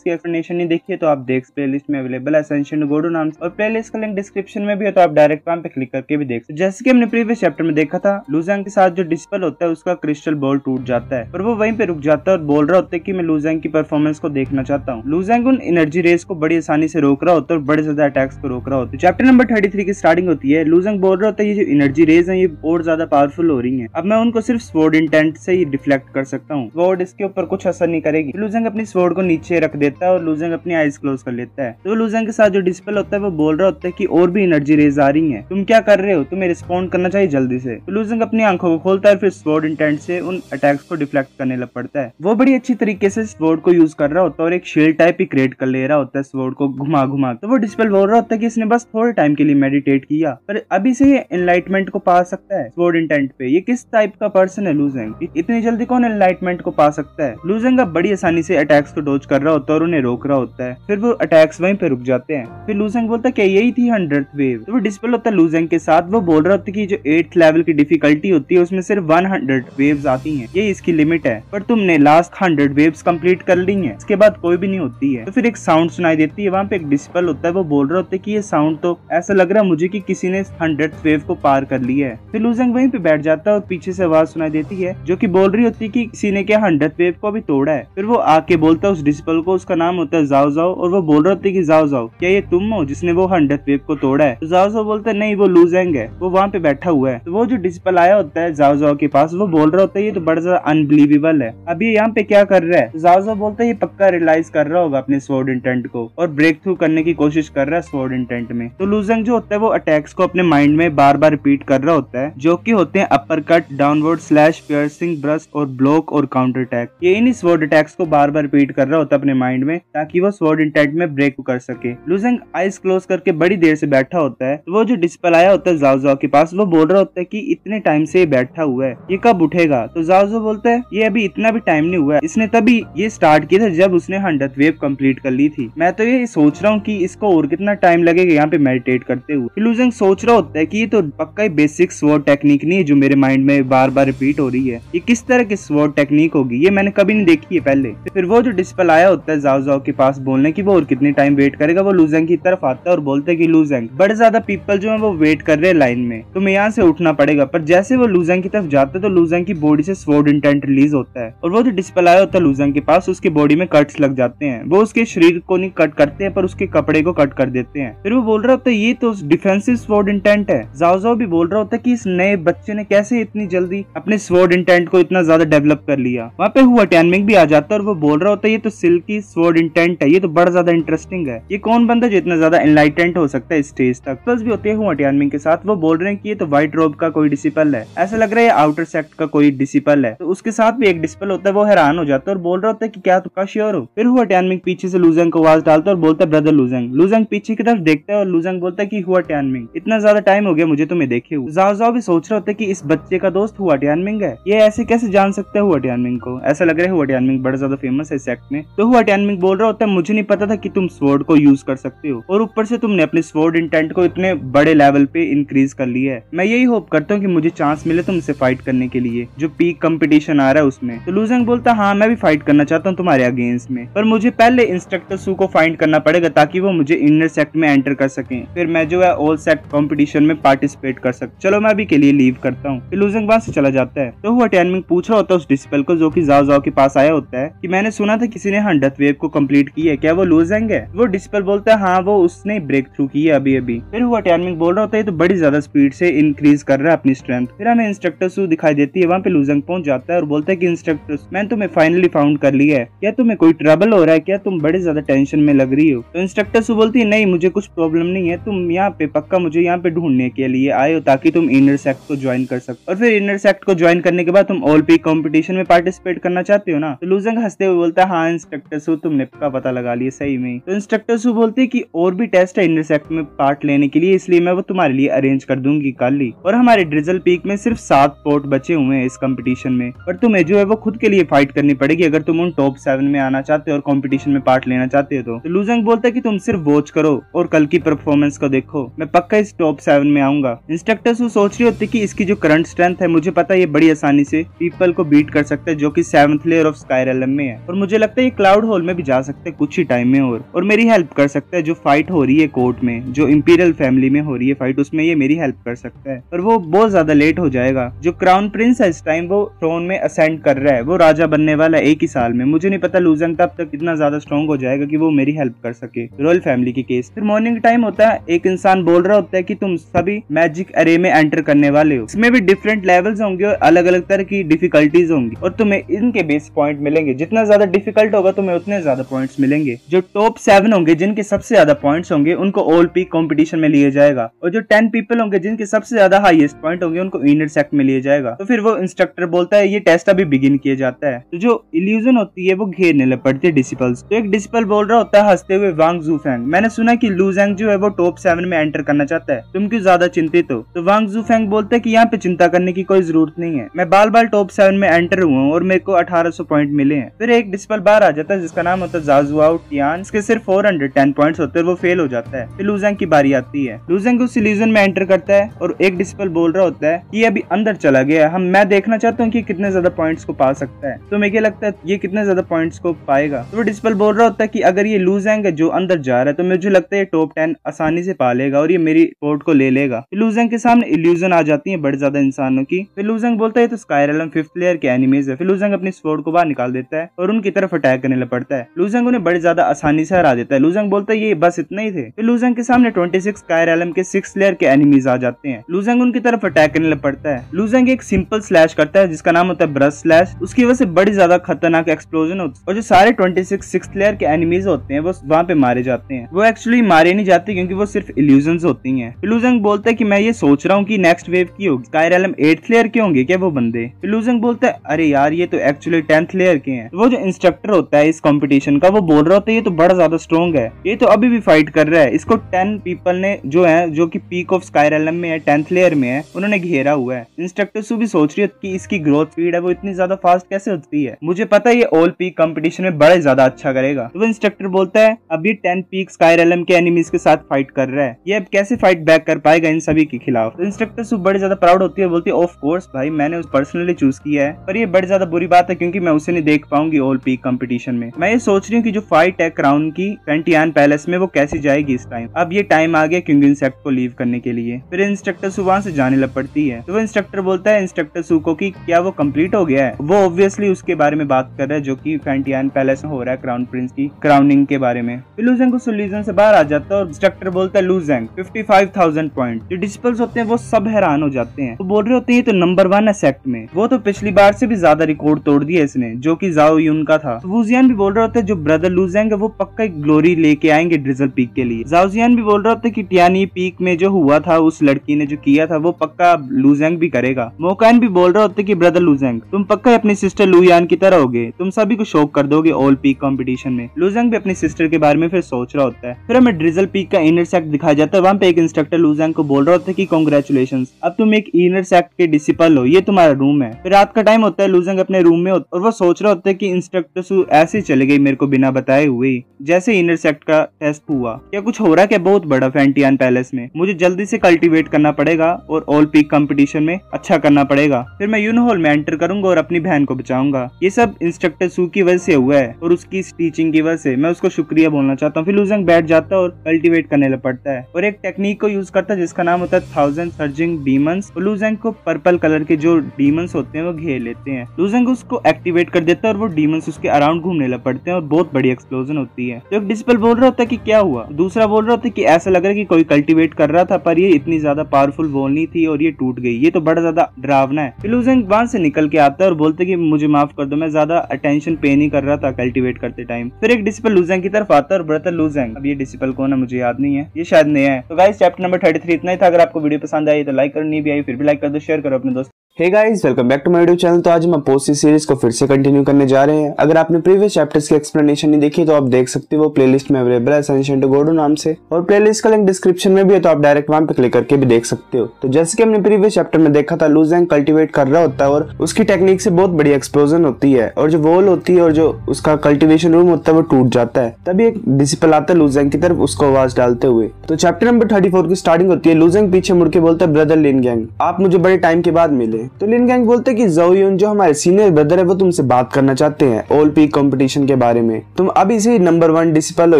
की एक्सप्लेनेशन नहीं देखी है तो आप देख प्लेलिस्ट में अवेलेबल है एसेंशिएंट गोडो नाम से, और प्लेलिस्ट का लिंक डिस्क्रिप्शन में भी है, तो आप डायरेक्ट वहां पे क्लिक करके भी देख सकते। जैसे कि हमने प्रीवियस चैप्टर में देखा था, लुजैंग के साथ जो डिस्पेल होता है उसका क्रिस्टल बॉल टूट जाता है, पर वो वहीं पे रुक जाता है और बोल रहा होता है कि मैं लुजैंग की परफॉर्मेंस को देखना चाहता हूँ। लुजैंग उन एनर्जी रेस को बड़ी आसानी से रोक रहा होता है और बड़े ज्यादा अटैक्स को रोक रहा होता है। चैप्टर नंबर 33 की स्टार्टिंग होती है। लुजैंग बोल रहा होता है ये जो एनर्जी रेज है ये और ज्यादा पावरफुल हो रही है, अब मैं उनको सिर्फ स्वॉर्ड इंटेंट से ही डिफ्लेक्ट कर सकता हूँ, स्वॉर्ड इसके ऊपर कुछ असर नहीं करेगी। लुजैंग अपनी स्वॉर्ड को नीचे रख देता है और लुजैंग अपनी आईज क्लोज कर लेता है। तो लुजैंग के साथ जो डिस्पेल होता है वो बोल रहा होता है कि और भी एनर्जी रेज आ रही है, तुम क्या कर रहे हो, तुम्हें रिस्पॉन्ड करना चाहिए जल्दी से। तो लुजैंग अपनी आंखों को खोलता है, फिर स्वॉर्ड इंटेंट से उन अटैक्स को डिफ्लेक्ट करने लग पड़ता है। वो बड़ी अच्छी तरीके से स्वॉर्ड को यूज कर रहा होता है और एक शील्ड टाइप ही क्रिएट कर ले रहा होता है स्वॉर्ड को घुमा घुमा। तो वो डिस्पेल बोल रहा होता है कि इसने बस थोड़े टाइम के लिए मेडिटेट किया, पर अभी से ये एनलाइटमेंट को पा सकता है स्वॉर्ड इंटेंट पे। ये किस टाइप का पर्सन है लुजैंग, इतनी जल्दी कौन एनलाइटमेंट को पा सकता है। लुजैंग अब बड़ी आसानी से अटैक्स को डॉज कर रहा होता है और उन्हें रोक रहा होता है, फिर वो अटैक्स वहीं पे रुक जाते हैं। फिर लुजैंग बोलता है क्या यही थी 100th वेव। तो वो डिस्पेल होता है लुजैंग के साथ, वो बोल रहा होता है कि जो 8th लेवल की डिफिकल्टी होती है उसमें सिर्फ 100 वेव्स आती हैं, ये इसकी लिमिट है, पर तुमने लास्ट 100 वेव्स कंप्लीट कर ली हैं, इसके बाद कोई भी नहीं होती है। तो फिर एक साउंड सुनाई देती है, वहाँ पे एक डिस्पेल होता है, वो बोल रहा होता है कि ये साउंड तो ऐसा लग रहा है मुझे कि किसी ने 100th वेव को पार कर लिया है। फिर लुजैंग वहीं पे बैठ जाता है और पीछे से आवाज सुनाई देती है जो कि बोल रही होती है कि किसी ने क्या 100th वेव को भी तोड़ा है। फिर वो आके बोलता है उस डिस्पेल को, उसका नाम होता है जाओ जाओ, और वो बोल रहा होता है कि जाओ जाओ क्या ये तुम हो जिसने वो 100th वेव को तोड़ा है। तो जाओ जाओ बोलता है नहीं वो लुजैंग है, वो वहाँ पे बैठा हुआ है। तो वो जो डिस्पेल आया होता है जाओ जाओ के पास, वो बोल रहा होता है ये तो बड़ा ज्यादा अनबिलीवेबल है, अब ये यहाँ पे क्या कर रहा है। तो जाओ जाओ बोलता है ये पक्का रियलाइज कर रहा होगा अपने स्वॉर्ड इंटेंट को और ब्रेक थ्रू करने की कोशिश कर रहा है स्वॉर्ड इंटेंट में। तो लुजैंग जो होता है वो अटैक्स को अपने माइंड में बार बार रिपीट कर रहा होता है, जो कि होते हैं upper cut, downward slash, piercing, burst और ब्लॉक और काउंटर अटैक। ये इन्हीं स्वॉर्ड अटैक्स को बार बार रिपीट कर रहा होता है अपने माइंड में ताकि वो स्वॉर्ड इंटेंट में ब्रेक कर सके। लुजैंग आईज क्लोज करके बड़ी देर से बैठा होता है। तो वो जो डिस्पेल आया होता है जाओ जाओ के पास, वो बोल रहा होता है कि इतने टाइम से बैठा हुआ है, ये कब उठेगा। तो जाओ जाओ बोलता है ये अभी इतना भी टाइम नहीं हुआ है, इसने तभी ये स्टार्ट किया था जब उसने 100th वेव कंप्लीट कर ली थी। मैं तो ये सोच रहा हूँ कि इसको और कितना टाइम लगेगा यहाँ पे मेडिटेट करते हुए। लुजैंग सोच रहा होता है कि ये तो पक्का ही बेसिक स्वॉर्ड टेक्निक नहीं है जो मेरे माइंड में बार बार रिपीट हो रही है, ये किस तरह की स्वॉर्ड टेक्निक होगी, ये मैंने कभी नहीं देखी है पहले। फिर वो जो डिस्पेल आया होता है जाओ जाओ के पास बोलने की वो और कितनी टाइम वेट करेगा, वो लुजैंग की तरफ आता है और बोलता है कि लुजैंग बड़े ज्यादा पीपल जो है वो वेट कर रहे हैं लाइन में, तुम्हें यहाँ से उठना पड़ेगा। पर जैसे वो लुजैंग की तरफ जाता है तो लुजैंग की बॉडी से स्वॉर्ड इंटेंट रिलीज होता है और वो जो डिस्पेल आया होता है लुजैंग के पास, उसकी बॉडी में कट्स लग जाते हैं। वो उसके शरीर को नहीं कट करते हैं पर उसके कपड़े को कट कर देते हैं। फिर वो बोल रहा होता है ये तो डिफेंसिव स्वॉर्ड इंटेंट है। जाओ जाओ भी बोल रहा होता है कि इस नए बच्चे ने कैसे इतनी जल्दी अपने स्वॉर्ड इंटेंट को इतना ज्यादा डेवलप कर लिया। वहाँ पे हुआ टैनमिंग भी आ जाता है और वो बोल रहा होता है ये तो सिल्की स्वॉर्ड इंटेंट है, ये तो बड़ा ज्यादा इंटरेस्टिंग है, ये कौन बंदा जो इतना ज्यादा एनलाइटेंट हो सकता है इस स्टेज तक। प्लस भी होते हैं हुआ टैनमिंग के साथ, वो बोल रहे हैं कि ये तो व्हाइट रोब का कोई डिसिपल है, ऐसा लग रहा है आउटर सेक्ट का कोई डिसिपल है। तो उसके साथ भी एक डिसिपल होता है, वो हैरान हो जाता है और बोल रहा होता है कि क्या तुम श्योर हो। फिर हुआ टैनमिंग पीछे से लुजैंग को आवाज डालता है और बोलता है ब्रदर लुजैंग। लुजैंग पीछे की तरफ देखता है और लुजैंग बोलता है कि हुआ टैनमिंग इतना ज्यादा टाइम हो गया मुझे तुम्हें देखे हुए। जाओ जाओ भी सोच रहा होता है कि इस बच्चे का दोस्त हुआ टैनमिंग है, ये ऐसे कैसे जान सकता है हुआ टैनमिंग को, ऐसा लग रहा है हुआ टैनमिंग बड़ा ज्यादा फेमस है सेक्ट में। तो हुआ टैनमिंग बोल रहा होता है मुझे नहीं पता था कि तुम स्वॉर्ड को यूज कर सकते हो और ऊपर से तुमने अपने स्वॉर्ड इंटेंट को इतने बड़े लेवल पे इंक्रीज कर लिया है। मैं यही होप करता हूँ कि मुझे चांस मिले तुमसे फाइट करने के लिए जो पीक कंपटीशन आ रहा है उसमें। तो लुजैंग बोलता है हाँ मैं भी फाइट करना चाहता हूँ तुम्हारे अगेंस्ट में, पर मुझे पहले इंस्ट्रक्टर सू को फाइंड करना पड़ेगा ताकि वो मुझे इनर सेक्ट में एंटर कर सके, फिर मैं जो है ऑल सेक्ट कंपटीशन में पार्टिसिपेट कर सकता। चलो मैं अभी के लिए लीव करता हूँ। फिर लुजैंग वहां से चला जाता है। तो हुआ टैनमिंग पूछ रहा होता है उस डिस्पेल को जो कि जाओ जाओ के पास आया होता है कि मैंने सुना था किसी ने 100th वेव को कंप्लीट की है, क्या वो लुजैंग है। वो डिस्पेल बोलता है हाँ वो उसने ब्रेक थ्रू की है अभी अभी। फिर हुआ टैनमिंग बोल रहा होता है तो बड़ी ज्यादा स्पीड से इंक्रीज कर रहा है अपनी स्ट्रेंथ। फिर हमें इंस्ट्रक्टर सू दिखाई देती है, वहाँ पे लुजैंग पहुंच जाता है और बोलता है कि इंस्ट्रक्टर मैंने तुम्हें फाइनली फाउंड कर लिया है, क्या तुम्हें कोई ट्रबल हो रहा है, क्या तुम बड़े ज्यादा टेंशन में लग रही हो। तो इंस्ट्रक्टर सू बोलती है नहीं मुझे कुछ प्रॉब्लम नहीं है, तुम यहाँ पे पक्का मुझे यहाँ पे ढूंढने के लिए आए हो ताकि तुम इनर सेक्ट को ज्वाइन कर सको, और फिर इनर सेक्ट को ज्वाइन करने के बाद तुम ऑल पीक कंपटीशन में पार्टिसिपेट करना चाहते हो ना। तो लुजैंग हंसते हुए बोलता है हाँ इंस्ट्रक्टर सू तुमने का पता लगा लिया सही में। तो इंस्ट्रक्टर सू बोलते है कि और भी टेस्ट है इनर सेक्ट में पार्ट लेने के लिए, इसलिए मैं वो तुम्हारे लिए अरेंज कर दूंगी कल ही। और हमारे ड्रिजल पीक में सिर्फ 7 स्पॉट बचे हुए हैं इस कंपटीशन में, पर तुम्हें जो है वो खुद के लिए फाइट करनी पड़ेगी अगर तुम उन टॉप 7 में आना चाहते हो और कंपटीशन में पार्ट लेना चाहते हो। तो लुजैंग बोलता है कि तुम सिर्फ वॉच करो और कल की परफॉर्मेंस को देखो, मैं पक्का इस टॉप 7 में आऊंगा। इंस्ट्रक्टर सू सोच रही होती कि इसकी जो करंट स्ट्रेंथ है मुझे पता है ये बड़ी आसानी से पीपल को बीट कर सकता है जो कि 7th layer of sky realm में है, और मुझे लगता है ये क्लाउड होल में भी जा सकता है कुछ ही टाइम में और मेरी हेल्प कर सकता है। जो फाइट हो रही है कोर्ट में, जो इंपीरियल फैमिली में हो रही है फाइट, उसमें ये मेरी हेल्प कर सकता है। पर वो बहुत ज्यादा लेट हो जाएगा। जो क्राउन प्रिंस है इस टाइम वो थ्रोन में असेंड कर रहा है, वो राजा बनने वाला एक ही साल में। मुझे नहीं पता लूजेंग तब तक कितना ज्यादा स्ट्रॉन्ग हो जाएगा कि वो मेरी हेल्प कर सके रॉयल फैमिली के केस। फिर मॉर्निंग टाइम होता है, एक इंसान बोल रहा होता है कि तुम सभी मैजिक अरे में एंटर करने वाले हो। इसमें भी डिफरेंट लेवल्स होंगे और अलग अलग तरह की डिफिकल्टीज होंगी और तुम्हें इनके बेस पॉइंट मिलेंगे। जितना ज्यादा डिफिकल्ट होगा तुम्हें उतने ज्यादा पॉइंट्स मिलेंगे। जो टॉप 7 होंगे जिनके सबसे ज्यादा पॉइंट्स होंगे उनको ऑल पीक कंपटीशन में लिया जाएगा और जो 10 पीपल होंगे जिनके सबसे ज्यादा हाईएस्ट पॉइंट होंगे उनको इनर सेक्ट में लिया जाएगा। तो फिर वो इंस्ट्रक्टर बोलता है ये टेस्ट अभी बिगिन किया जाता है। तो जो इल्यूजन होती है वो घेरने लग पड़ती है डिसिपल्स। तो एक डिसिपल बोल रहा होता है हंसते हुए, वांग जूफेंग, मैंने सुना कि लूजेंग जो है वो टॉप 7 में एंटर करना चाहता है, तुम क्यों ज्यादा चिंतित हो? तो वांग जूफेंग बोलते है कि यहाँ पे चिंता करने की कोई जरूरत नहीं है, मैं बाल बाल टॉप 7 में एंटर हुआ हूँ और मेरे को 1800 पॉइंट मिले हैं। फिर एक डिसिपल बाहर आ जाता है जिसका नाम होता है जाजुआओ टियान। इसके सिर्फ 410 पॉइंट्स होते हैं, वो फेल हो जाता है। फिर लूजेंग की बारी आती है। लूजेंग उस इल्यूजन में एंटर करता है और एक डिसिपल बोल रहा होता है कि अभी अंदर चला गया है, मैं देखना चाहता हूँ कि कितने ज्यादा पॉइंट्स को पा सकता है। तो मुझे लगता है ये कितने ज्यादा पॉइंट्स को पाएगा। तो वो डिसिपल बोल रहा होता है कि अगर ये लूजेंग है जो अंदर जा रहा है तो मुझे लगता है ये टॉप 10 आसानी से पा लेगा और ये मेरी पोर्ट को ले लेगा। फिर लूजेंग के सामने इल्यूजन आ जाती है बड़े ज्यादा इंसानों की। फिर लूजेंग बोलता है तो स्काई रेलम 5th लेयर के एनिमीज है। फिर लूजेंग अपनी स्वॉर्ड को बाहर निकाल देता है और उनकी तरफ अटैक करने लग पड़ता है। लूजेंग उन्हें बड़ी ज्यादा आसानी से हरा देता है। लूजेंग बोलता है ये बस इतना ही थे। फिर लूजेंग के सामने 26 स्काई रेलम के 6th लेयर के एनिमीज आ जाते हैं। लूजेंग उनकी तरफ अटैक करने लग पड़ता है। लूजेंग एक सिंपल स्लैश करता है जिसका नाम होता है ब्रश स्लैश। उसकी वजह से बड़ी ज्यादा खतरनाक एक्सप्लोजन होती है और जो सारे 26 6th लेयर के एनिमीज होते हैं वो वहाँ पे मारे जाते हैं। वो एक्चुअली मारे नहीं जाते क्योंकि वो सिर्फ इल्यूजन्स होती हैं। लूजेंग बोलता है कि मैं ये सोच रहा हूँ कि नेक्स्ट वेव की होगी, स्काई रेलम 8th लेयर के होंगे क्या वो बंदे? लूजेंग बोलता है अरे यार ये तो एक्चुअली 10th लेयर के हैं। वो जो इंस्ट्रक्टर होता है इस कंपटीशन का वो बोल रहा होता है ये तो बड़ा ज्यादा स्ट्रॉन्ग है, ये तो अभी भी फाइट कर रहा है। इसको 10 पीपल ने जो है जो कि पीक ऑफ स्काई रेलम में है 10th लेयर में है उन्होंने घेरा हुआ है। इंस्ट्रक्टर सु भी सोच रही है कि इसकी ग्रोथ स्पीड है वो इतनी ज्यादा फास्ट कैसे होती है, मुझे पता है ये ऑल पीक कंपटीशन में बड़ा ज्यादा अच्छा करेगा। तो वो इंस्ट्रक्टर बोलता है अभी 10 पीक स्काई रेलम के एनिमीज के साथ फाइट कर रहा है, ये अब कैसे फाइट बैक कर पाएगा इन सभी के खिलाफ। तो इंस्ट्रक्टर सु बड़ी ज्यादा प्राउड होती है, बोलती है ऑफ कोर्स भाई मैंने उस पर्सनली चूज किया है, पर ये बड़ी ज्यादा बुरी बात है क्योंकि मैं उसे नहीं देख पाऊंगी ऑल पीक कंपटीशन में। मैं ये सोच रही हूँ कि जो फाइट है क्राउन की पेंटियान पैलेस में वो कैसी जाएगी इस टाइम। अब ये टाइम आ गया क्योंकि इंसेक्ट को लीव करने के लिए। फिर इंस्ट्रक्टर सु वहां से जाने लग पड़ती है। तो वो इंस्ट्रक्टर बोलता है इंस्ट्रक्टर सु को कि क्या वो कंप्लीट हो गया है। वो ऑब्वियसली उसके बारे में बात कर रहा है जो कि पेंटियान पैलेस में हो रहा है क्राउन प्रिंस की क्राउनिंग के बारे में। फिर लूजेंग उस इल्यूजन से बाहर आ जाता है और इंस्ट्रक्टर बोलता है लूजेंग 55,000 पॉइंट। जो डिसिपल्स होते हैं वो सब हैरान हो जाते हैं, तो बोल रहे होते हैं तो नंबर 1 है सेक्ट में, वो तो पिछली बार से भी ज्यादा रिकॉर्ड तोड़ दिया इसने जो कि जाओ यून का था। तो वूजियान भी बोल रहे होते हैं जो ब्रदर लूजेंग है वो पक्का एक ग्लोरी लेके आएंगे ड्रिजल पीक के लिए। जाओजियान भी बोल रहे होते कि टियानी पीक में जो हुआ था उस लड़की ने जो किया था वो पक्का लूजेंग भी करेगा। मोकान भी बोल रहे होते कि ब्रदर लूजेंग तुम पक्का अपनी सिस्टर लुयान की तरह होगे, तुम सभी को शॉक कर दोगे ऑल पीक कंपटीशन में। लूजेंग भी अपनी सिस्टर के बारे में फिर सोच रहा होता है। फिर हमें ड्रिजल पीक का इनर सेक्ट दिखाया जाता है। वहाँ पे एक इंस्ट्रक्टर लूजेंग को बोल रहा होता है कि कांग्रेचुलेशंस, अब तुम एक इनर सेक्ट के डिसिपल हो, ये तुम्हारा रूम है। फिर रात का टाइम होता है, लूजेंग अपने रूम में होता है और वो सोच रहा होता है कि इंस्ट्रक्टर सु ऐसे चले गई मेरे को बिना बताए हुए। जैसे इनर सेक्ट का टेस्ट हुआ, क्या कुछ हो रहा है क्या बहुत बड़ा फेंटियान पैलेस में, मुझे जल्दी से कल्टीवेट करना पड़ेगा और ऑल पीक कंपटीशन में अच्छा करना पड़ेगा। फिर मैं यूनो हॉल में एंटर करूंगा और अपनी बहन को बचाऊंगा। ये सब इंस्ट्रक्टर सु की वजह से हुआ है और उसकी टीचिंग की वजह से मैं उसको शुक्रिया बोलना चाहता हूँ। फिर लूजेंग बैठ जाता है और कल्टीवेट करने लग पड़ता है और एक टेक्निक को यूज करता है जिसका नाम होता है 1000 सर्जिंग डीमंस। लूजेंग को पर्पल कलर के जो डीमंस होते हैं वो घेर लेते हैं। लूजेंग उसको एक्टिवेट कर देता है और वो डीमंस उसके अराउंड घूमने लग पड़ते हैं और बहुत बड़ी एक्सप्लोजन होती है। तो एक डिसिपल बोल रहा होता है कि क्या हुआ, दूसरा बोल रहा होता है कि ऐसा लग रहा है कि कोई कल्टीवेट कर रहा था पर ये इतनी ज्यादा पावरफुल वॉल नहीं थी और ये टूट गई, ये तो बड़ा ज्यादा डरावना है। फिर लूजेंग वहां से निकल के आता है और बोलते कि मुझे माफ कर दो, मैं ज्यादा अटेंशन पे नहीं कर रहा था कल्टीवेट करते टाइम। फिर एक डिसिपल लूजेंग की तरफ आता है और ब्रदर लूजेंग, अब ये डिसिपल कौन है मुझे याद नहीं है, ये शायद नया है। तो गाइस चैप्टर नंबर 33 इतना ही था। अगर आपको वीडियो पसंद आई तो लाइक करो, नहीं भी आई फिर भी लाइक कर दो, शेयर करो अपने दोस्त। Hey guys, welcome back to my YouTube channel. तो आज हम पोस्ट सीरीज को फिर से कंटिन्यू करने जा रहे हैं। अगर आपने प्रीवियस चैप्टर्स की एक्सप्लेनेशन नहीं देखी तो आप देख सकते हो, प्लेलिस्ट में अवेलेबल है एसेंशियल टू गॉड नाम से, और प्लेलिस्ट का लिंक डिस्क्रिप्शन में भी है, तो आप डायरेक्ट वहां पे क्लिक करके भी देख सकते हो। तो जैसे कि हमने प्रीवियस चैप्टर में देखा था, लूजेंग कल्टीवेट कर रहा होता है और उसकी टेक्निक से बहुत बड़ी एक्सप्लोजन होती है और जो वॉल होती है और जो उसका कल्टीवेशन रूम होता है वो टूट जाता है। तभी एक डिसिपल आता है लूजेंग की तरफ उसको आवाज डालते हुए। तो चैप्टर नंबर 34 की स्टार्टिंग होती है। लूजेंग पीछे मुड़ के बोलता है ब्रदर लिन गैंग, आप मुझे बड़े टाइम के बाद मिले, हैं। तो लिन गैंग बोलते हैं कि ज़ो यून जो हमारे सीनियर ब्रदर है वो तुमसे बात करना चाहते हैं ऑल पीक कंपटीशन के बारे में। तुम अभी से नंबर 1 डिसिपल हो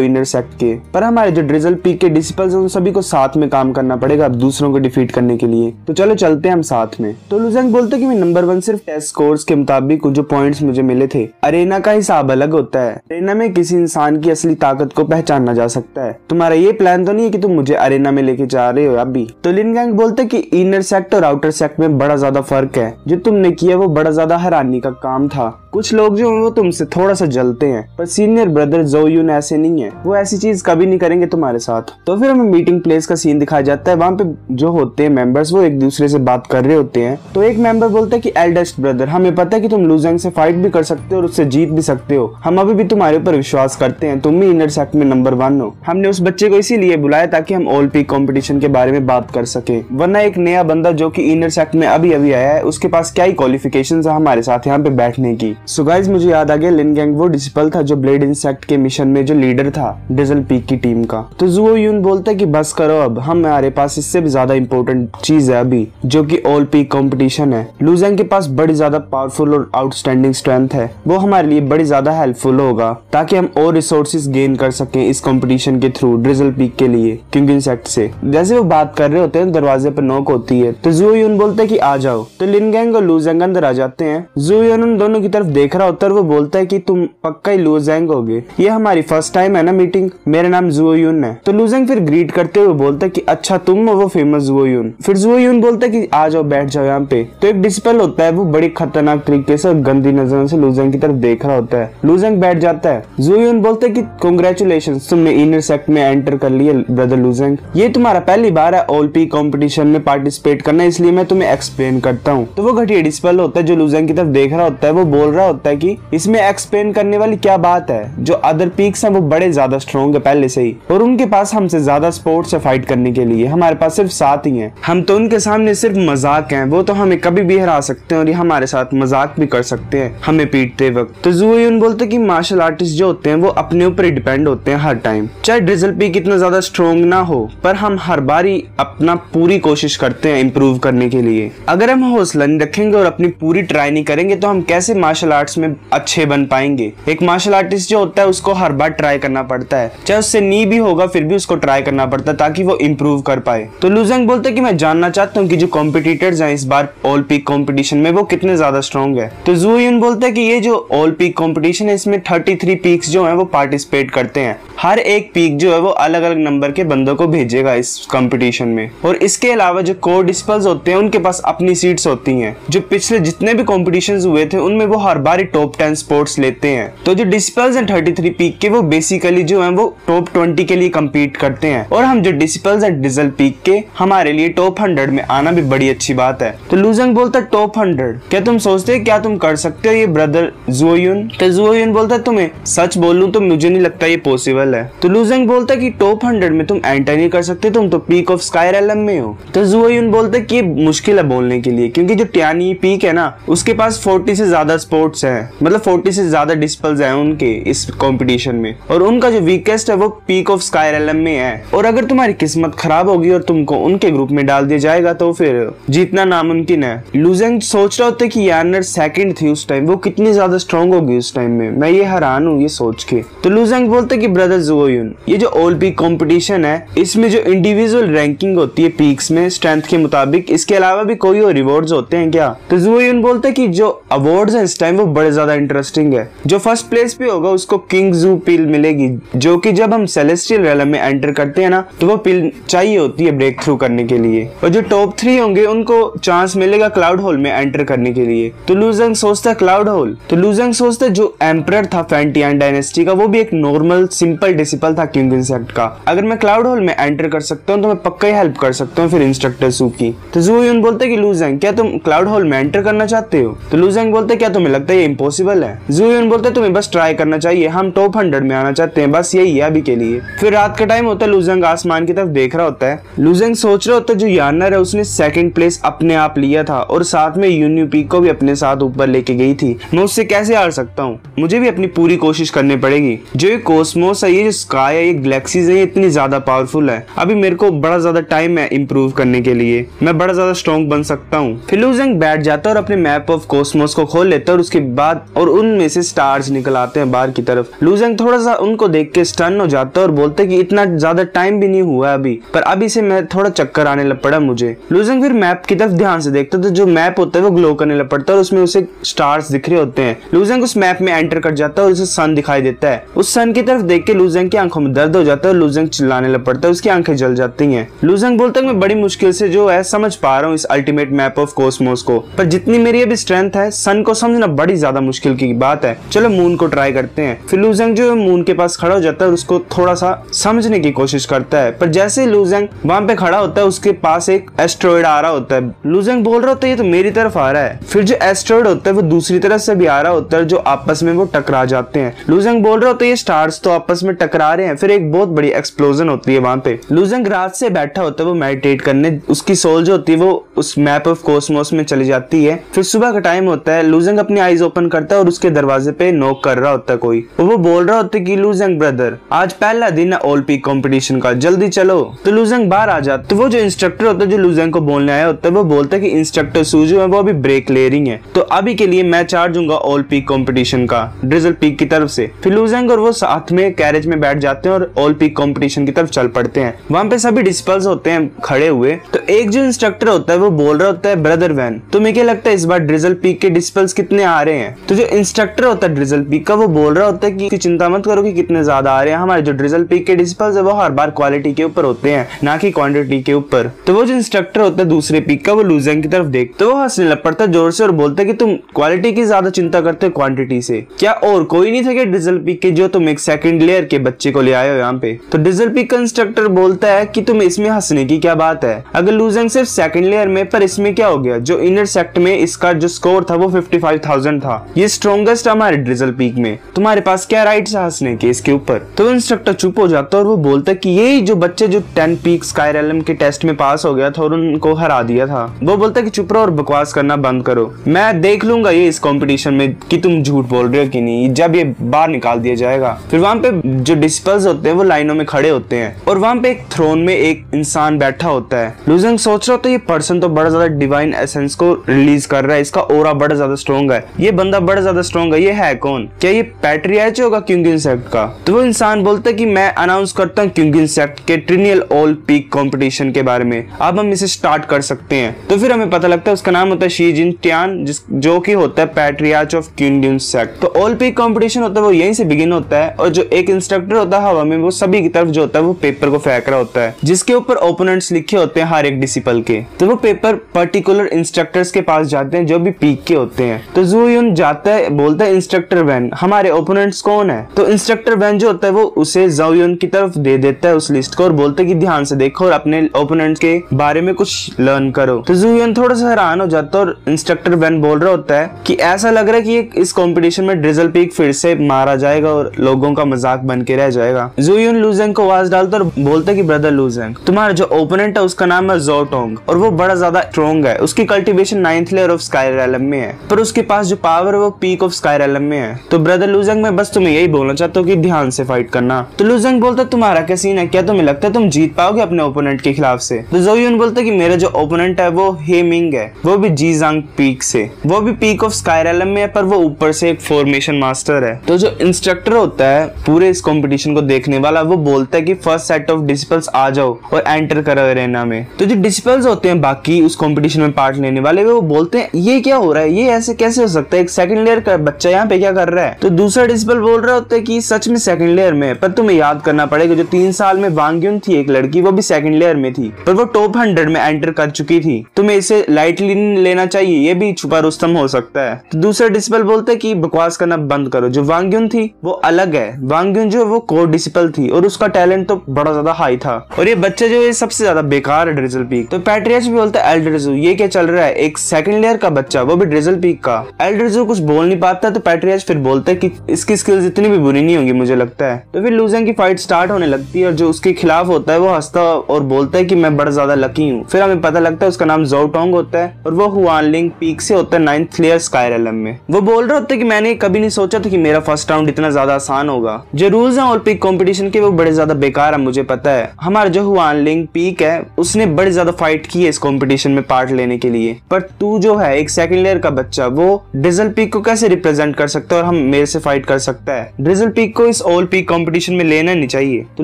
इनर सेक्ट के, पर हमारे जो ड्रिजल पीक के डिसिपल्स हैं उन सभी को साथ में काम करना पड़ेगा अब दूसरों को डिफीट करने के लिए। तो चलो चलते हैं हम साथ में। तो लुजेंग बोलते कि मैं नंबर 1 सिर्फ टेस्ट स्कोर्स के मुताबिक जो पॉइंट्स मुझे मिले थे। अरेना का हिसाब अलग होता है। अरेना में किसी इंसान की असली ताकत को पहचाना जा सकता है। तुम्हारा ये प्लान तो नहीं है कि तुम मुझे अरेना में लेके जा रहे हो अभी। तो लिन गैंग बोलते कि इनर सेक्ट और आउटर सेक्ट में बड़ा ज्यादा फर्क है। जो तुमने किया वो बड़ा ज्यादा हैरानी का काम था। कुछ लोग जो हैं वो तुमसे थोड़ा सा जलते हैं, पर सीनियर ब्रदर ज़ो यून ऐसे नहीं है। वो ऐसी चीज कभी नहीं करेंगे तुम्हारे साथ। तो फिर हमें मीटिंग प्लेस का सीन दिखाया जाता है। वहाँ पे जो होते हैं मेंबर्स वो एक दूसरे से बात कर रहे होते हैं। तो एक मेंबर बोलता है कि एल्डेस्ट ब्रदर, हमें पता है कि तुम लुजेंग से फाइट भी कर सकते हो और उससे जीत भी सकते हो। हम अभी भी तुम्हारे ऊपर विश्वास करते हैं। तुम भी इनर सेक्ट में नंबर 1 हो। हमने उस बच्चे को इसीलिए बुलाया ताकि हम ऑल पीक कंपटीशन के बारे में बात कर सके, वरना एक नया बंदा जो कि इनर सेक्ट में अभी आया है उसके पास क्या ही क्वालिफिकेशंस है हमारे साथ यहाँ पे बैठने की। सो गाइस मुझे याद आ गया लिन गैंग वो डिसिपल था जो ब्लेड इंसेक्ट के मिशन में जो लीडर था डिजल पीक की टीम का। तो ज़ो यून बोलता है कि बस करो अब, हमारे पास इससे भी ज्यादा इंपॉर्टेंट चीज है अभी जो कि ऑल पीक कंपटीशन है। लुजेंग के पास बड़ी ज्यादा पावरफुल और आउटस्टैंडिंग स्ट्रेंथ है। वो हमारे लिए बड़ी ज्यादा हेल्पफुल होगा ताकि हम और रिसोर्सेज गेन कर सकें इस कंपटीशन के थ्रू ड्रिजल पीक के लिए किंग इंसेक्ट से। जैसे वो बात कर रहे होते हैं दरवाजे पर नॉक होती है तो ज़ो यून बोलते है कि आ जाओ। तो लिन गैंग और लुजेंग अंदर आ जाते हैं। ज़ो यून उन दोनों की तरफ देख रहा होता है। वो बोलता है कि तुम पक्का ही लुजेंग होगे, ये हमारी फर्स्ट टाइम है ना मीटिंग, मेरा नाम ज़ो यून है। तो लुजेंग फिर ग्रीट करते हुए बोलता है कि अच्छा तुम हो वो फेमस ज़ो यून। फिर ज़ो यून बोलता है कि आ जाओ बैठ जाओ यहाँ पे। तो एक डिसिपल होता है वो बड़ी खतरनाक तरीके से और गंदी नजरों से लुजेंग की तरफ देख रहा होता है। लुजेंग बैठ जाता है। ज़ो यून बोलता है कि कांग्रेचुलेशंस, तुमने इनर सेक्ट में एंटर कर लिया ब्रदर लुजेंग। ये तुम्हारा पहली बार है ऑल पीक कंपटीशन में पार्टिसिपेट करना, इसलिए मैं तुम्हें एक्सप्लेन करता हूँ। तो वो घटिया डिसिपल होता है जो लुजेंग की तरफ देख रहा होता है। वो बोल रहा होता है कि इसमें एक्सप्लेन करने वाली क्या बात है, जो अदर पीक्स हैं वो बड़े ज्यादा स्ट्रॉन्ग है पहले से ही, और उनके पास हमसे ज्यादा स्पोर्ट्स है फाइट करने के लिए, हमारे पास सिर्फ 7 ही हैं। हम तो उनके सामने सिर्फ मजाक हैं। वो तो हमें कभी भी हरा सकते हैं और ये हमारे साथ मजाक भी कर सकते हैं हमें पीटते वक्त। तो ज़ो यून बोलते कि मार्शल आर्टिस्ट जो होते हैं वो अपने ऊपर ही डिपेंड होते हैं हर टाइम। चाहे ड्रिजल पीक इतना ज्यादा स्ट्रॉन्ग ना हो, पर हम हर बार ही अपना पूरी कोशिश करते हैं इम्प्रूव करने के लिए। अगर हम हौसला नहीं रखेंगे और अपनी पूरी ट्राई नहीं करेंगे तो हम कैसे मार्शल आर्ट्स में अच्छे बन पाएंगे। एक मार्शल आर्टिस्ट जो होता है उसको हर बार ट्राई करना पड़ता है, चाहे उससे नी भी होगा फिर भी उसको ट्राई करना पड़ता है ताकि वो इम्प्रूव कर पाए। तो लुजेंग बोलते कि मैं जानना चाहता हूँ कि जो कॉम्पिटिटर्स हैं इस बार ऑल पीक कंपटीशन में वो कितने ज्यादा स्ट्रॉन्ग है। तो ज़ो यून बोलते हैं कि ये जो ऑल पीक कंपटीशन है इसमें 33 पीक्स जो हैं वो पार्टिसिपेट करते हैं। हर एक पीक जो है वो अलग अलग नंबर के बंदों को भेजेगा इस कंपटीशन में, और इसके अलावा जो कोर डिसिपल्स होते हैं उनके पास अपनी सीट्स होती हैं। जो पिछले जितने भी कॉम्पिटिशंस हुए थे उनमें वो हर बार ही टॉप 10 स्पोर्ट्स लेते हैं। तो जो डिसिपल्स हैं 33 पीक के वो बेसिकली जो है वो टॉप 20 के लिए कम्पीट करते हैं, और हम जो डिसिपल्स हैं डिजल पीक के हमारे लिए टॉप 100 में आना भी बड़ी अच्छी बात है। तो लुजेंग बोलता है टॉप 100, क्या तुम सोचते हो क्या तुम कर सकते हो ये ब्रदर ज़ो यून? तो ज़ो यून बोलता है तुम्हें सच बोलूं तो मुझे नहीं लगता ये पॉसिबल है। तो लुजेंग बोलता है कि टॉप 100 में तुम एंटर नहीं कर सकते, तुम तो पीक ऑफ स्काई रेलम में हो। तो ज़ो यून बोलता है कि मुश्किल है बोलने के लिए, क्योंकि जो टियानी पीक है ना उसके पास 40 से ज्यादा स्पोर्ट्स हैं, मतलब 40 से ज्यादा डिसिपल्स हैं उनके इस कंपटीशन में, और उनका जो वीकेस्ट है वो पीक ऑफ स्काई रेलम में है। और अगर तुम्हारी किस्मत खराब होगी और तुमको उनके ग्रुप में डाल दिया जाएगा तो फिर जीतना नामुमकिन है। लुजेंग सोच रहा होता है कि यानर सेकंड थी उस टाइम, वो कितनी ज्यादा स्ट्रॉन्ग होगी उस टाइम में, मैं ये हैरान हूँ ये सोच के। तो लुजेंग बोलते कि ब्रदर ज़ो यून, ये जो ऑल पीक कंपटीशन है इसमें जो इंडिविजुअल रैंकिंग होती है पीक्स में स्ट्रेंथ के मुताबिक, इसके अलावा भी कोई और रिवॉर्ड्स होते हैं क्या? तो ज़ो यून बोलते कि जो अवार्ड्स हैं इस टाइम वो बड़े ज्यादा इंटरेस्टिंग है। जो फर्स्ट प्लेस पे होगा उसको किंग ज़ू पिल मिलेगी, जो कि जब हम सेलेस्टियल रेलम में एंटर करते हैं ना तो वो पिल चाहिए होती है ब्रेक थ्रू करने के लिए। और जो टॉप 3 होंगे उनको चांस मिलेगा क्लाउड होल में एंटर करने के लिए। तो लुजेंग सोचता है क्लाउड होल, तो लुजेंग सोचता है जो एम्परर था फैंटियान डायनेस्टी का वो भी एक नॉर्मल सिंपल डिसिपल था किंग इंसेक्ट का। अगर मैं क्लाउड होल में एंटर कर सकता हूँ तो मैं पक्का ही हेल्प कर सकता हूँ फिर इंस्ट्रक्टर सू की। तो ज़ो यून बोलते कि लुजेंग क्या तुम क्लाउड होल में एंटर करना चाहते हो? तो लुजेंग बोलते क्या तुम्हें लगता लगता है ये इम्पॉसिबल है। ज़ूयुन बोलता है तुम्हें बस ट्राई करना चाहिए, हम टॉप 100 में आना चाहते हैं, बस यही है अभी के लिए। फिर रात का टाइम होता है, लुजेंग आसमान की तरफ देख रहा होता है। लुजेंग सोच रहा होता है जो यानर है उसने सेकंड प्लेस अपने आप लिया था और साथ में यूनियन पीक को भी अपने साथ ऊपर लेके गई थी, मैं उससे कैसे हार सकता हूँ, मुझे भी अपनी पूरी कोशिश करनी पड़ेगी। जो ये कॉस्मोस है, ये जो स्काई है, ये गैलेक्सीज है, ये इतनी ज्यादा पावरफुल है, अभी मेरे को बड़ा ज्यादा टाइम है इंप्रूव करने के लिए, मैं बड़ा ज्यादा स्ट्रॉन्ग बन सकता हूँ। फिर लुजेंग बैठ जाता है और अपने मैप ऑफ कॉस्मोस को खोल लेता है और उसके बाद और उनमें से स्टार्स निकल आते हैं बाहर की तरफ। लुजेंग थोड़ा सा उनको देख के स्टन हो जाता है और बोलते हैं कि इतना ज्यादा टाइम भी नहीं हुआ अभी, पर अभी से मैं थोड़ा चक्कर आने लग पड़ा मुझे। लुजेंग फिर मैप की तरफ ध्यान से देखता है तो जो मैप होता है वो ग्लो करने लग पड़ता है और उसमें उसे स्टार्स दिख रहे होते हैं। लुजेंग उस मैप में एंटर कर जाता है और उसे सन दिखाई देता है। उस सन की तरफ देख के लुजेंग की आंखों में दर्द हो जाता है और लुजेंग चिल्लाने लग पड़ता है, उसकी आंखें जल जाती हैं। लुजेंग बोलता है मैं बड़ी मुश्किल से जो है समझ पा रहा हूँ इस अल्टीमेट मैप ऑफ कॉस्मोस को, पर जितनी मेरी अभी स्ट्रेंथ है सन को समझना बड़ी ज्यादा मुश्किल की बात है, चलो मून को ट्राई करते हैं। फिर लुजेंग जो है मून के पास खड़ा हो जाता है और उसको थोड़ा सा समझने की कोशिश करता है, पर जैसे ही लुजेंग वहां पे खड़ा होता है उसके पास एक एस्ट्रॉइड आ रहा होता है। लुजेंग बोल रहा होता है ये तो मेरी तरफ आ रहा है, फिर जो एस्ट्रॉइड होता है वो दूसरी तरफ से भी आ रहा होता है, जो आपस में वो टकरा जाते हैं। लुजेंग बोल रहा होता है ये स्टार्स तो आपस में टकरा रहे हैं, फिर एक बहुत बड़ी एक्सप्लोजन होती है वहां पे। लुजेंग रात से बैठा होता है वो मेडिटेट करने, उसकी सोल जो होती है वो उस मैप ऑफ कॉस्मोस में चली जाती है। फिर सुबह का टाइम होता है, लुजेंग अपनी आईज ओपन करता है और उसके दरवाजे पे नॉक कर रहा होता है कोई, वो बोल रहा होता है कि लुजेंग ब्रदर आज पहला दिन है ऑल पीक कंपटीशन का, जल्दी चलो। तो लुजेंग बाहर आ जाता है, तो वो जो इंस्ट्रक्टर होता है जो लुजेंग को बोलने आया होता है वो बोलता है कि इंस्ट्रक्टर सूजू है वो अभी ब्रेक ले रही है, तो अभी के लिए मैं चार्ज दूंगा ऑल पीक कंपटीशन का ड्रिजल पीक की तरफ से। फिर लुजेंग और वो साथ में कैरेज में बैठ जाते हैं और ऑल पीक कंपटीशन की तरफ चल पड़ते हैं। वहां पे सभी डिस्पल्स होते हैं खड़े हुए, तो एक जो इंस्ट्रक्टर होता है वो बोल रहा होता है ब्रदर वैन तुम्हें क्या लगता है इस बार ड्रिजल पीक के डिस्पल्स कितने आ रहे हैं? तो जो इंस्ट्रक्टर होता है ड्रिजल पीक का वो बोल रहा होता है कि चिंता मत करो कि कितने ज्यादा आ रहे हैं, हमारे जो ड्रिजल पीक के डिस्पल्स है वो हर बार क्वालिटी के ऊपर होते हैं ना कि क्वांटिटी के ऊपर। तो वो जो इंस्ट्रक्टर होता है दूसरे पीक का वो लुजेंग की तरफ देख तो वो हंसने लग पड़ता है जोर से और बोलता है कि तुम क्वालिटी की ज्यादा चिंता करते हो क्वांटिटी से, क्या और कोई नहीं था क्या ड्रिजल पीक के जो तुम एक सेकंड लेयर के बच्चे को ले आए हो यहाँ पे? तो ड्रिजल पीक का इंस्ट्रक्टर बोलता है कि तुम इसमें हंसने की क्या बात है, अगर लुजेंग सिर्फ सेकंड लेयर में, पर इसमें क्या हो गया, जो इनर सेक्ट में इसका जो स्कोर था वो 55,000 था, ये स्ट्रॉन्गेस्ट हमारे ड्रिजल पीक में, तुम्हारे पास क्या राइट्स है हंसने के इसके ऊपर? तो इंस्ट्रक्टर चुप हो जाता है और वो बोलता है कि यही जो बच्चे जो 10 पीक स्काई रेलम के टेस्ट में पास हो गया था और उनको हरा दिया था, वो बोलता है कि चुप रहो और बकवास करना बंद करो, मैं देख लूंगा ये इस कंपटीशन में कि तुम झूठ बोल रहे हो कि नहीं, जब ये बाहर निकाल दिया जाएगा। फिर वहां पे जो डिस्पल्स होते हैं वो लाइनों में खड़े होते हैं और वहां पे एक थ्रोन में एक इंसान बैठा होता है। लुजेंग सोच रहा होता है ये पर्सन तो बड़ा ज्यादा डिवाइन एसेंस को रिलीज कर रहा है, इसका ऑरा बड़ा ज्यादा स्ट्रॉन्ग है, ये बंदा बड़ा ज्यादा स्ट्रॉन्ग है, ये है कौन, क्या ये पैट्रियार्च होगा क्यूंगिन सेक्ट का? तो वो इंसान बोलता है कि मैं अनाउंस करता हूँ क्यूंगिन सेक्ट के ट्रिनियल ऑल पीक कंपटीशन के बारे में, अब हम इसे स्टार्ट कर सकते हैं। तो फिर हमें पता लगता है उसका नाम होता है शी जिन टियान, जो कि होता है पैट्रियार्च ऑफ क्यूंगिन सेक्ट। तो ऑल पीक कंपटीशन होता है वो यहीं से बिगिन होता है और जो एक इंस्ट्रक्टर होता है हवा में वो सभी की तरफ जो होता है वो पेपर को फेंक रहा होता है जिसके ऊपर ओपोनेंट्स लिखे होते हैं हर एक डिसिपल के। तो वो पेपर पर्टिकुलर इंस्ट्रक्टर्स के पास जाते हैं जो भी पीक के होते हैं। तो ज़ूयुन जाता है, बोलता है इंस्ट्रक्टर वैन हमारे ओपोनेंट्स कौन है? तो इंस्ट्रक्टर वैन जो होता है वो उसे ज़ूयुन की तरफ दे देता है उस लिस्ट को और बोलता है कि ध्यान से देखो और अपने ओपोनेंट्स के बारे में कुछ लर्न करो। तो ज़ूयुन थोड़ा सा हैरान हो जाता है और इंस्ट्रक्टर वैन बोल रहा होता है कि ऐसा लग रहा है कि इस कंपटीशन में ड्रिजल पीक फिर से मारा जाएगा और लोगों का मजाक बन के रह जाएगा। ज़ूयुन लुजेंग को आवाज डालता और बोलता है कि ब्रदर लुजेंग तुम्हारा जो ओपोनेंट है उसका नाम है जोटोंग और वो बड़ा ज्यादा स्ट्रॉन्ग है, उसकी cultivation 9th layer of sky realm में है, पर उसके पास जो पावर है वो पीक ऑफ स्काई रेलम में है। तो ब्रदर लुजेंग मैं बस तुम्हें यही बोलना चाहता हूँ कि ध्यान से फाइट करना। तो लुजेंग बोलता है तुम्हारा क्या सीन है, क्या तुम्हें लगता है तुम जीत पाओगे अपने ओपोनेंट के खिलाफ से? तो ज़ूयुन बोलता है कि मेरा जो ओपोनेंट है वो हे मिंग है, वो भी जीजांग पीक से, वो भी पीक ऑफ स्काई रेलम में है, पर वो ऊपर से एक फॉर्मेशन मास्टर है। तो जो इंस्ट्रक्टर होता है पूरे इस कंपटीशन को देखने वाला वो बोलता है कि फर्स्ट सेट ऑफ डिसिपल्स आ जाओ और एंटर करो एरेना में। तो जो डिसिपल्स होते हैं बाकी उस कंपटीशन में पार्ट लेने वाले वो बोलते हैं ये क्या हो रहा है, ये ऐसे कैसे हो सकता है, एक सेकंड लेयर का बच्चा यहाँ पे क्या कर रहा है? तो दूसरा डिसिपल बोल रहा होता है कि सच में सेकंड लेयर में, पर तुम्हें याद करना पड़ेगा जो 3 साल में वांग्युन थी एक लड़की वो भी सेकंड लेयर में थी, पर वो टॉप 100 में एंटर कर चुकी थी, तुम्हें इसे लाइटली लेना चाहिए, ये भी छुपा रुस्तम हो सकता है। तो दूसरा डिसिपल बोलता है कि बकवास करना बंद करो, जो वांग्युन थी वो अलग है, वांग्युन जो वो कोर डिसिपल थी और उसका टैलेंट तो बड़ा ज्यादा हाई था और ये बच्चा जो है सबसे ज्यादा बेकार है ड्रिजल पीक। तो पैट्रियार्च भी बोलता है एल्डरजू ये क्या चल रहा है, एक सेकंड लेयर का बच्चा वो भी ड्रिजल पीक का। एल्डर जो कुछ बोल नहीं पाता तो पैट्रियार्च फिर बोलता है कि इसकी स्किल्स इतनी भी बुरी नहीं होंगी मुझे लगता है। तो फिर लूजेंग की फाइट स्टार्ट होने लगती है और जो उसके खिलाफ होता है वो हंसता और बोलता है कि मैं बड़ा ज्यादा लकी हूँ। फिर हमें पता लगता है उसका नाम ज़ोउ टोंग होता है और वो हुआनलिंग पीक से होता है 9th लेयर स्काई रेलम में। वो बोल रहा होता है कि मैंने कभी नहीं सोचा था कि मेरा फर्स्ट राउंड इतना ज्यादा आसान होगा। जो रूल्स हैं ओलंपिक कंपटीशन के वो बड़े ज्यादा बेकार है मुझे पता है। हमारा जो हुआनलिंग पीक है उसने बड़ी ज्यादा फाइट की है इस कंपटीशन में पार्ट लेने के लिए, पर तू जो है एक सेकंड लेयर का बच्चा वो ड्रिजल पीक को कैसे रिप्रेजेंट कर सकता है और हम मेरे से फाइट कर सकता है। ड्रिजल पीक को इस ऑल पीक कंपटीशन में लेना नहीं चाहिए। तो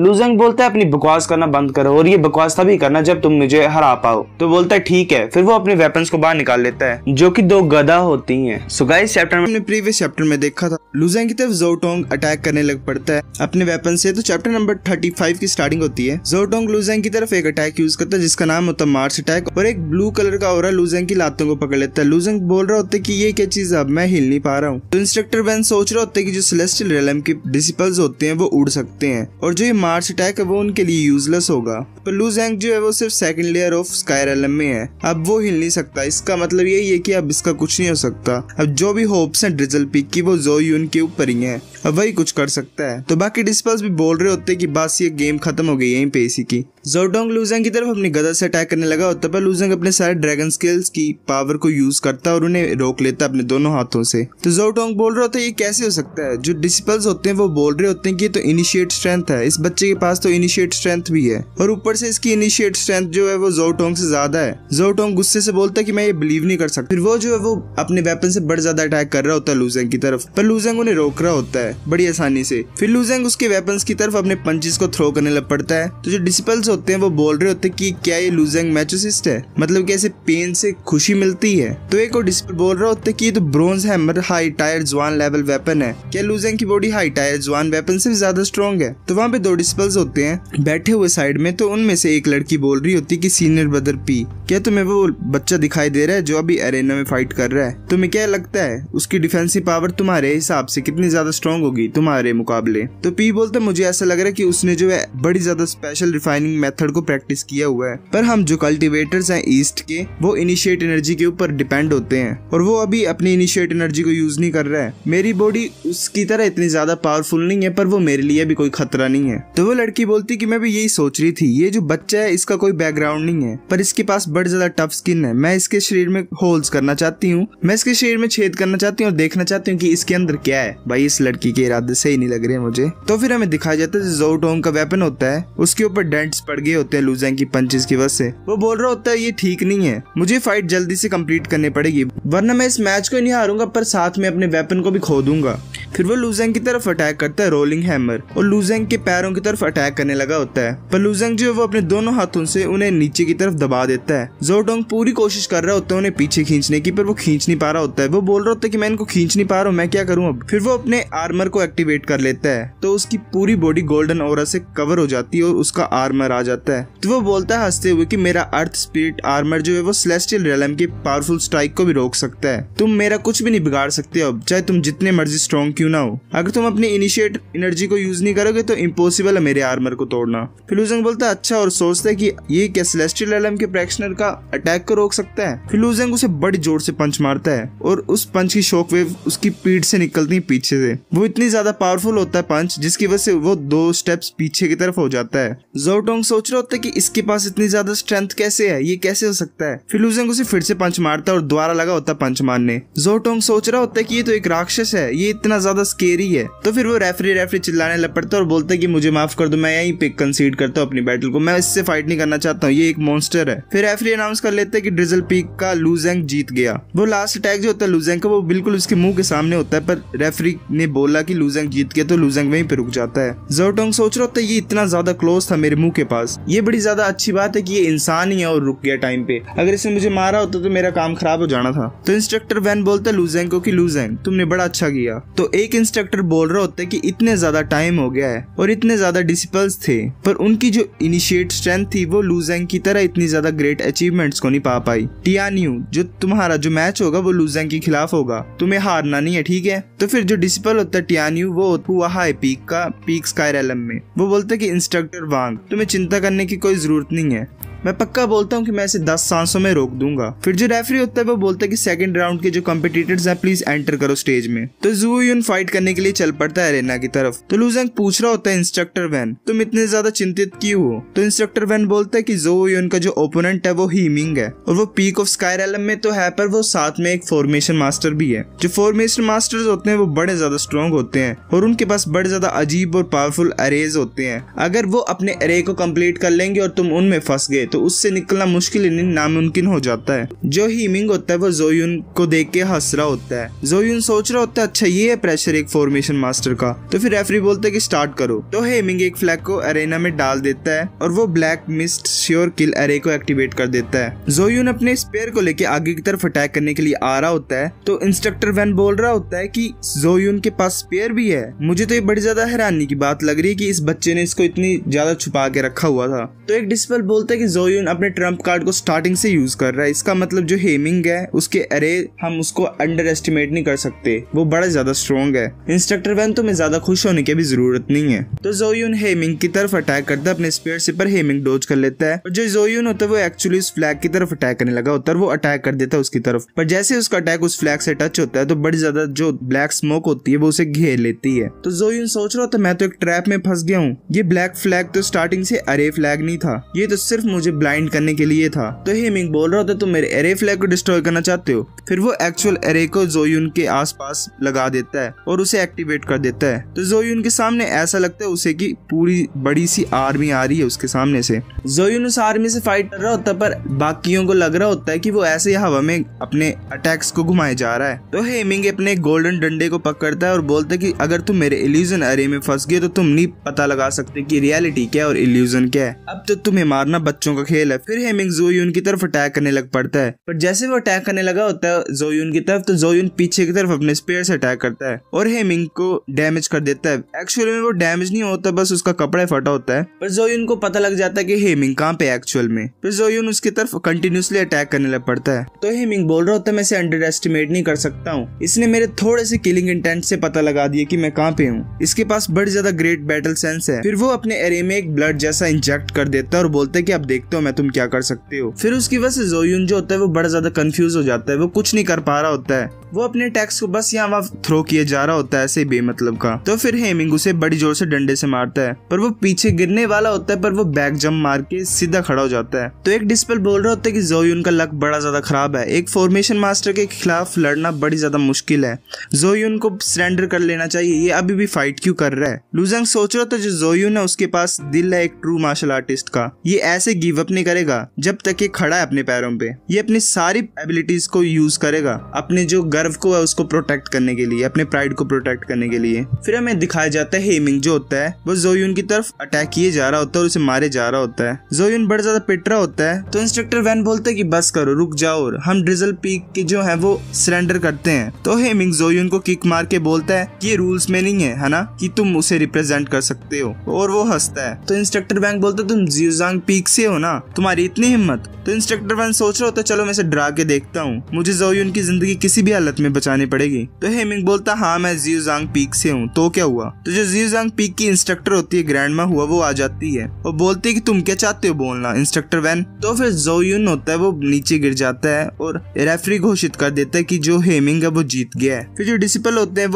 लूजेंग बोलता है अपनी बकवास करना बंद करो और ये बकवास तभी करना जब तुम मुझे हरा पाओ। तो बोलता है ठीक है। फिर वो अपने वेपन्स को बाहर निकाल लेता है जो कि 2 गदा होती हैं। सो गाइस चैप्टर में हमने प्रीवियस चैप्टर में देखा था लूजेंग की तरफ ज़ोउ टोंग अटैक करने लग पड़ता है अपने वेपन से। तो चैप्टर नंबर 35 की स्टार्टिंग होती है। ज़ोउ टोंग लूजेंग की तरफ एक अटैक यूज करता है जिसका नाम होता है मार्स अटैक और एक ब्लू कलर का ऑरा लूजेंग की लातों को पकड़ लेता है। लूजेंग बोल रहा होता है कि ये क्या चीज है, अब मैं हिल नहीं पा रहा हूँ। तो इंस्ट्रक्टर वैन सोच रहा होता है कि जो सेलेस्टियल रेलम के डिसिपल्स होते हैं वो उड़ सकते हैं और जो ये मार्स अटैक है वो उनके लिए यूजलेस होगा। पर लूजेंग जो है वो सिर्फ second layer of sky realm में है, अब वो हिल नहीं सकता। इसका मतलब यही है कि अब इसका कुछ नहीं हो सकता। अब जो भी होप्स हैं ड्रिजल पीक की वो ज़ोउ यून के ऊपर ही है, अब वही कुछ कर सकता है। तो बाकी डिसिपल्स भी बोल रहे होते हैं कि बस ये गेम खत्म हो गई यहीं पे इसी की। ज़ोउ टोंग लूजेंग की तरफ अपनी गदा से अटैक करने लगा होता है पर लूजेंग अपने सारे ड्रैगन स्किल्स की पावर को यूज करता है और उन्हें रोक लेता है अपने दोनों हाथों से। तो ज़ोउ टोंग बोल रहा होता है ये कैसे हो सकता है। जो डिसिपल्स होते हैं वो बोल रहे होते हैं कि ये तो इनिशिएट स्ट्रेंथ है, इस बच्चे के पास तो इनिशिएट स्ट्रेंथ भी है और ऊपर से इसकी इनिशिएट स्ट्रेंथ जो है वो ज़ोउ टोंग से ज्यादा है। ज़ोउ टोंग गुस्से से बोलता है कि मैं ये बिलीव नहीं कर सकता। फिर वो जो है वो अपने वेपन से बड़ा ज्यादा अटैक कर रहा होता है लूजेंग की तरफ, पर लूजेंग उन्हें रोक रहा होता है बड़ी आसानी से। फिर लूजेंग उसके वेपन्स की तरफ अपने पंचेस को थ्रो करने लग पड़ता है। तो जो डिसिपल्स होते हैं वो बोल रहे होते हैं कि क्या ये लूजेंग मैचोसिस्ट है, मतलब कैसे पेन से खुशी मिलती है। तो एक और डिसिपल बोल रहा होता है कि ये तो ब्रोंज हैमर हाई टायर जवान लेवल वेपन है, क्या लूजेंग की बॉडी हाई टायर जवान वेपन से ज्यादा स्ट्रॉन्ग है। तो वहाँ पे 2 डिसिपल्स होते हैं बैठे हुए साइड में। तो उनमें से एक लड़की बोल रही होती है कि सीनियर ब्रदर पी, क्या तुम्हें वो बच्चा दिखाई दे रहा है जो अभी अरेना में फाइट कर रहा है, तुम्हें क्या लगता है उसकी डिफेंसिव पावर तुम्हारे हिसाब से कितनी ज्यादा स्ट्रॉन्ग होगी तुम्हारे मुकाबले। तो पी बोलता है मुझे ऐसा लग रहा है कि उसने जो है बड़ी ज्यादा स्पेशल रिफाइनिंग मेथड को प्रैक्टिस किया हुआ है, पर हम जो कल्टिवेटर्स हैं ईस्ट के वो इनिशिएट एनर्जी के ऊपर डिपेंड होते हैं और वो अभी अपनी इनिशिएट एनर्जी को यूज नहीं कर रहा है। मेरी बॉडी उसकी तरह इतनी ज्यादा पावरफुल नहीं है पर वो मेरे लिए भी कोई खतरा नहीं है। तो वो लड़की बोलती कि मैं भी यही सोच रही थी, ये जो बच्चा है इसका कोई बैकग्राउंड नहीं है पर इसके पास बड़ी ज्यादा टफ स्किन है, मैं इसके शरीर में होल्स करना चाहती हूँ, मैं इसके शरीर में छेद करना चाहती हूँ और देखना चाहती हूँ कि इसके अंदर क्या है। भाई इस लड़की के इरादे सही नहीं लग रहे हैं मुझे। तो फिर हमें दिखाया जाता है ज़ोउ टोंग का वेपन होता है उसके ऊपर डेंट्स पड़ गए होते हैं लूजेंग की पंचेस की वजह से। वो बोल रहा होता है ये ठीक नहीं है, मुझे फाइट जल्दी से कंप्लीट करनी पड़ेगी वरना मैं इस मैच को नहीं हारूंगा पर साथ में अपने वेपन को भी खो दूंगा। फिर वो लूजेंग की तरफ अटैक करता है रोलिंग हैमर और लूजेंग के पैरों की तरफ अटैक करने लगा होता है, पर लूजेंग जो है वो अपने दोनों हाथों से उन्हें नीचे की तरफ दबा देता है। ज़ोउ टोंग पूरी कोशिश कर रहा होता है उन्हें पीछे खींचने की पर वो खींच नहीं पा रहा होता है। वो बोल रहा होता है कि मैं इनको खींच नहीं पा रहा हूँ, मैं क्या करूँ अब। फिर वो अपने आर्मर को एक्टिवेट कर लेता है तो उसकी पूरी बॉडी गोल्डन ऑरा से कवर हो जाती है और उसका आर्मर आ जाता है। तो वो बोलता है हंसते हुए कि मेरा अर्थ स्पिरिट आर्मर जो है वो सेलेस्टियल रेलम के पावरफुल स्ट्राइक को भी रोक सकता है, तुम मेरा कुछ भी नहीं बिगाड़ सकते अब, चाहे तुम जितने मर्जी स्ट्रॉन्ग क्यों ना हो। अगर तुम अपनी इनिशिएट एनर्जी को यूज नहीं करोगे तो इम्पॉसिबल है मेरे आर्मर को तोड़ना। फिर लूजेंग बोलता है अच्छा और सोचता है कि ये क्या सेलेस्टियल रेलम के प्रैक्शनर का अटैक को रोक सकता है। फिर लूजेंग उसे बड़ी जोर से पंच मारता है और उस पंच की शॉक वेव उसकी पीठ से निकलती है पीछे से। वो इतनी ज्यादा पावरफुल होता है पंच जिसकी वजह से वो 2 स्टेप्स पीछे की तरफ हो जाता है। ज़ोउ टोंग सोच रहा होता है कि इसके पास इतनी ज्यादा स्ट्रेंथ कैसे है, ये कैसे हो सकता है। फिर लूजेंग उसे फिर से पंच मारता है और दोबारा लगा होता है पंच मारने। ज़ोउ टोंग सोच रहा होता है कि ये तो एक राक्षस है, ये इतना ज्यादा स्केरी है। तो फिर वो रेफरी चिल्लाने लग पड़ता है और बोलता है कि मुझे माफ कर दो, मैं यहीं पे कंसीड करता हूँ अपनी बैटल को, मैं इससे फाइट नहीं करना चाहता हूँ, ये एक मॉन्स्टर है। फिर रेफरी अनाउंस कर लेते हैं कि ड्रिजल पीक का लूजेंग जीत गया। वो लास्ट अटैक जो होता है लूजेंग का वो बिल्कुल उसके मुंह के सामने होता है पर रेफरी ने बोला कि लूजेंग जीत गया तो लूजेंग वहीं पे रुक जाता है। ज़ोउ टोंग सोच रहा होता है ये इतना ज्यादा क्लोज था मेरे मुंह के पास, ये बड़ी ज्यादा अच्छी बात है कि ये इंसान ही है और रुक गया टाइम पे, अगर इसने मुझे मारा होता तो मेरा काम खराब हो जाना था। तो इंस्ट्रक्टर वैन बोलता है लूजेंग को कि लूजेंग तुमने बड़ा अच्छा किया। तो एक इंस्ट्रक्टर बोल रहा होता है कि इतने ज्यादा टाइम हो गया है और इतने ज्यादा डिसिपल्स थे पर उनकी जो इनिशिएट स्ट्रेंथ थी वो लूजेंग की तरह इतनी ज्यादा ग्रेट अचीवमेंट्स को नहीं पा पाई। टियान्यू जो तुम्हारा जो मैच होगा वो लूजेंग के खिलाफ होगा, तुम्हें हारना नहीं है ठीक है। तो फिर जो डिसिपल होता है टियान्यू वो हुआ है पीक स्काई रेलम में। वो बोलते कि इंस्ट्रक्टर वांग तुम्हें चिंता करने की कोई जरूरत नहीं है, मैं पक्का बोलता हूँ कि मैं इसे 10 सांसों में रोक दूंगा। फिर जो रेफरी होता है वो बोलता है कि सेकंड राउंड के जो कॉम्पिटिटर्स हैं प्लीज एंटर करो स्टेज में। तो ज़ो यून फाइट करने के लिए चल पड़ता है अरेना की तरफ। तो लू ज़ेंग पूछ रहा होता है इंस्ट्रक्टर वैन तुम इतने ज्यादा चिंतित क्यों हो? तो इंस्ट्रक्टर वैन बोलता है कि ज़ो यून का जो ओपोनेंट है वो हीमिंग है और वो पीक ऑफ स्काई रेलम में तो है पर वो साथ में एक फॉर्मेशन मास्टर भी है। जो फॉर्मेशन मास्टर्स होते हैं वो बड़े ज्यादा स्ट्रॉन्ग होते हैं और उनके पास बड़े ज्यादा अजीब और पावरफुल अरेज होते हैं। अगर वो अपने अरे को कंप्लीट कर लेंगे और तुम उनमें फंस गए तो उससे निकलना मुश्किल नहीं नामुमकिन हो जाता है। जो हीमिंग होता है वो ज़ो यून को देख के हंस रहा होता है। ज़ो यून सोच रहा होता है अच्छा ये है प्रेशर एक फॉर्मेशन मास्टर का। तो फिर रेफरी बोलता है कि स्टार्ट करो। तो हीमिंग एक फ्लैग को अरेना में डाल देता है और वो ब्लैक मिस्ट श्योर किल अरे को एक्टिवेट कर देता है। ज़ो यून अपने स्पेयर को लेके आगे की तरफ अटैक करने के लिए आ रहा होता है। तो इंस्ट्रक्टर वैन बोल रहा होता है कि ज़ो यून के पास स्पेयर भी है। मुझे तो ये बड़ी ज्यादा हैरानी की बात लग रही है कि इस बच्चे ने इसको इतनी ज्यादा छुपा के रखा हुआ था। तो एक डिस्पेल बोलता है कि ज़ो यून अपने ट्रम्प कार्ड को स्टार्टिंग से यूज कर रहा है। इसका मतलब जो हेमिंग है उसके अरे हम उसको अंडर एस्टिमेट नहीं कर सकते, वो बड़ा ज्यादा स्ट्रॉन्ग है। इंस्ट्रक्टर वैन तो मैं ज्यादा खुश होने की भी जरूरत नहीं है। तो ज़ो यून हेमिंग की तरफ अटैक करता है अपने स्पेयर से, पर हेमिंग डोज कर लेता है। और जो ज़ो यून होता है वो एक्चुअली उस फ्लैग की तरफ अटैक करने लगा होता है, वो अटैक कर देता है उसकी तरफ। पर जैसे उसका अटैक उस फ्लैग से टच होता है तो बड़ी ज्यादा जो ब्लैक स्मोक होती है वो उसे घेर लेती है। तो ज़ो यून सोच रहा था मैं तो एक ट्रैप में फंस गया हूँ। ये ब्लैक फ्लैग तो स्टार्टिंग से अरे फ्लैग नहीं था, ये तो सिर्फ मुझे ब्लाइंड करने के लिए था। तो हेमिंग बोल रहा था तुम मेरे अरे फ्लैग को डिस्ट्रॉय करना चाहते हो। फिर वो एक्चुअल अरे को ज़ो यून के आसपास लगा देता है और उसे एक्टिवेट कर देता है। तो ज़ो यून के सामने ऐसा लगता है उसे कि पूरी बड़ी सी आर्मी आ रही है उसके सामने से। ज़ो यून उस आर्मी से फाइट कर रहा होता है पर बाकियों को लग रहा होता है कि वो ऐसे ही हवा में अपने अटैक्स को घुमाए जा रहा है। तो हेमिंग अपने गोल्डन डंडे को पकड़ता है और बोलता है कि अगर तुम मेरे इल्यूजन अरे में फंस गए तो तुम नहीं पता लगा सकते कि रियलिटी क्या है और इल्यूजन क्या है। अब तो तुम्हें मारना बच्चों का खेल है। फिर हेमिंग ज़ो यून की तरफ अटैक करने लग पड़ता है, पर जैसे वो अटैक करने लगा होता है ज़ो यून की तरफ तो ज़ो यून पीछे की तरफ अपने स्पेयर से अटैक करता है और हेमिंग को डैमेज कर देता है। एक्चुअली में वो डैमेज नहीं होता, बस उसका कपड़ा फटा होता है। पर ज़ो यून को पता लग जाता है कि हेमिंग कहाँ पे एक्चुअल में। फिर ज़ो यून उसकी तरफ कंटिन्यूसली अटैक करने लग पड़ता है। तो हेमिंग बोल रहा होता है मैं इसे अंडर एस्टिमेट नहीं कर सकता हूँ, इसने मेरे थोड़े से किलिंग इंटेंट से पता लगा दिया कि मैं कहाँ पे हूँ। इसके पास बड़ी ज्यादा ग्रेट बैटल सेंस है। फिर वो अपने एरे में एक ब्लड जैसा इंजेक्ट कर देता है और बोलता है कि अब देखते हो मैं तुम क्या कर सकते हो। फिर उसकी वजह से ज़ो यून जो होता है वो बड़ा ज्यादा कंफ्यूज हो जाता है, वो कुछ नहीं कर पा रहा होता है। वो अपने अटैक्स को बस यहाँ वहाँ थ्रो किए जा रहा होता है ऐसे बेमतलब का। तो फिर हेमिंग उसे बड़ी जोर से डंडे से मारता है, पर वो पीछे गिरने वाला होता है पर वो बैक जंप मार के सीधा खड़ा हो जाता है। तो एक डिस्पेल बोल रहा होता है कि ज़ो यून का लक बड़ा ज्यादा खराब है, एक फॉर्मेशन मास्टर के खिलाफ लड़ना बड़ी ज्यादा मुश्किल है। ज़ो यून को सरेंडर कर लेना चाहिए, ये अभी भी फाइट क्यों कर रहा है। लू ज़ेंग सोच रहा था जो ज़ो यून है उसके पास दिल है एक ट्रू मार्शल आर्टिस्ट का, ये ऐसे गिव अप नहीं करेगा जब तक ये खड़ा है अपने पैरों पे। ये अपनी सारी एबिलिटीज को यूज करेगा अपने जो गर्व को है उसको प्रोटेक्ट करने के लिए, अपने प्राइड को प्रोटेक्ट करने के लिए। फिर हमें दिखाया जाता है हेमिंग जो होता है वो ज़ो यून की तरफ अटैक किए जा रहा होता है और उसे मारे जा रहा होता है। ज़ो यून बड़ा ज्यादा पिट रहा होता है। तो इंस्ट्रक्टर वैन बोलता है कि बस करो, रुक जाओ, और हम ड्रिजल पीक के जो है वो सरेंडर करते हैं। तो हेमिंग ज़ो यून को किक मार के बोलता है कि ये रूल्स में नहीं है ना कि तुम उसे रिप्रेजेंट कर सकते हो, और वो हंसता है। तो इंस्ट्रक्टर वैन बोलता है तुम जियोजांग पीक से हो ना, तुम्हारी इतनी हिम्मत। तो इंस्ट्रक्टर वैन सोच रहा होता है चलो मैं इसे डरा के देखता हूँ, मुझे ज़ो यून की जिंदगी किसी भी हालत में बचानी पड़ेगी। तो हेमिंग बोलता हाँ मैं जियोजांग पीक से हूँ, तो क्या हुआ। तो जो जियोजांग पीक की इंस्ट्रक्टर होती है ग्रैंडमा हुआ, वो आ जाती है और बोलती है कि तुम क्या चाहते हो बोलना इंस्ट्रक्टर वैन। तो फिर ज़ो यून होता है वो नीचे गिर जाता है और रेफरी घोषित कर देता है कि जो हेमिंग है वो जीत गया है। फिर जो डिसिपल होते हैं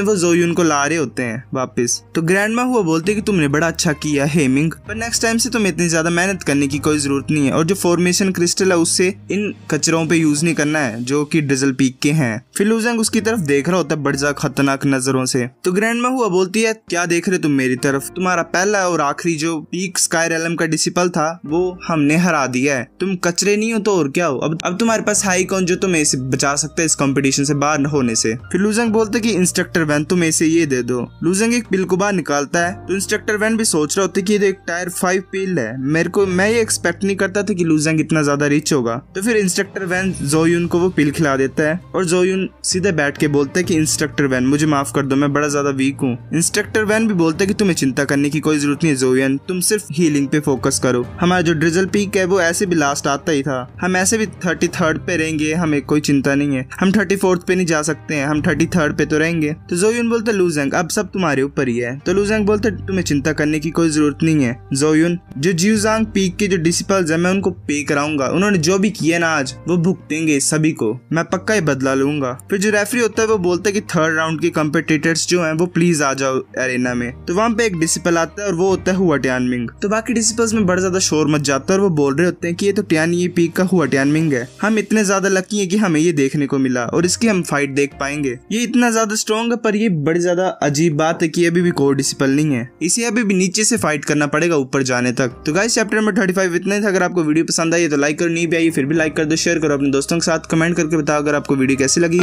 वो ज़ो यून को ला रहे होते हैं वापस। तो ग्रैंडमा हुआ बोलते है कि तुमने बड़ा अच्छा किया हेमिंग, पर नेक्स्ट टाइम से तुम्हें इतनी ज्यादा मेहनत करने की कोई जरूरत नहीं है, और जो फॉर्मेशन क्रिस्टल है उससे इन कचरों पे यूज नहीं करना है जो कि ड्रिजल पीक के हैं। फिर लू ज़ेंग उसकी तरफ देख रहा होता है बड़ी ज्यादा खतरनाक नजरों से। तो ग्रैंडमा हुआ बोलती है क्या देख रहे तुम मेरी तरफ, तुम्हारा पहला और आखिरी जो पीक स्काई रेलम का डिसिपल था वो हमने हरा दिया है, तुम कचरे नहीं हो तो और क्या हो। अब तुम्हारे पास हाई कौन जो तुम्हें इसे बचा सकता है इस कंपटीशन से बाहर होने से। फिर लू ज़ेंग बोलते कि इंस्ट्रक्टर वैन तुम इसे ये दे दो। लू ज़ेंग एक पिल को बाहर निकालता है। तो इंस्ट्रक्टर वैन भी सोच रहा होता है कि ये एक टायर 5 पिल है, मैं ये एक्सपेक्ट नहीं करता था कि लू ज़ेंग इतना ज्यादा रिच होगा। तो फिर इंस्ट्रक्टर वैन ज़ो यून को वो पिल खिला देता होता है और जोयुन सीधे बैठ के बोलता है कि इंस्ट्रक्टर वैन मुझे माफ कर दो, मैं बड़ा ज्यादा वीक हूँ। इंस्ट्रक्टर वैन भी बोलता है कि तुम्हें चिंता करने की कोई जरूरत नहीं है जोयुन, तुम सिर्फ हीलिंग पे फोकस करो। हमारा जो ड्रिजल पीक है वो ऐसे भी लास्ट आता ही था, हम ऐसे भी 33rd पे रहेंगे, हमें कोई चिंता नहीं है। हम 34th पे नहीं जा सकते हैं, हम 33rd पे तो रहेंगे। तो जोयुन बोलता है लुजेंग अब सब तुम्हारे ऊपर ही है। तो लुजेंग बोलता है तुम्हें चिंता करने की कोई जरूरत नहीं है जोयुन, जो जिउजांग पीक के जो डिसिपल्स है मैं उनको पे कराऊंगा, उन्होंने जो भी किया ना आज वो भुगतेंगे सभी को, मैं पक्का ही बदला लूंगा। फिर जो रेफरी होता है वो बोलता है कि 3rd राउंड के कम्पिटिटर्स जो हैं वो प्लीज आ जाओ एरेना में। तो वहाँ पे एक डिसिपल आता है और वो होता है हुआ टियानमिंग। तो बाकी डिसिपल्स में बड़ा ज्यादा शोर मच जाता है और वो बोल रहे होते हैं कि ये तो टियानी पीक का हुआ टियानमिंग है, हम इतने ज्यादा लकी है कि हमें ये देखने को मिला और इसकी हम फाइट देख पाएंगे। ये इतना ज्यादा स्ट्रॉन्ग है पर ये बड़ी ज्यादा अजीब बात है कि अभी भी कोर डिसिपल नहीं है, इसे अभी भी नीचे से फाइट करना पड़ेगा ऊपर जाने तक। तो गाइस चैप्टर नंबर 35 इतना ही था। अगर आपको वीडियो पसंद आई तो लाइक करो, नहीं भी आई फिर भी लाइक कर दो, शेयर करो अपने दोस्तों के साथ, कमेंट करके बताओ अगर आपको वीडियो कैसी लगी।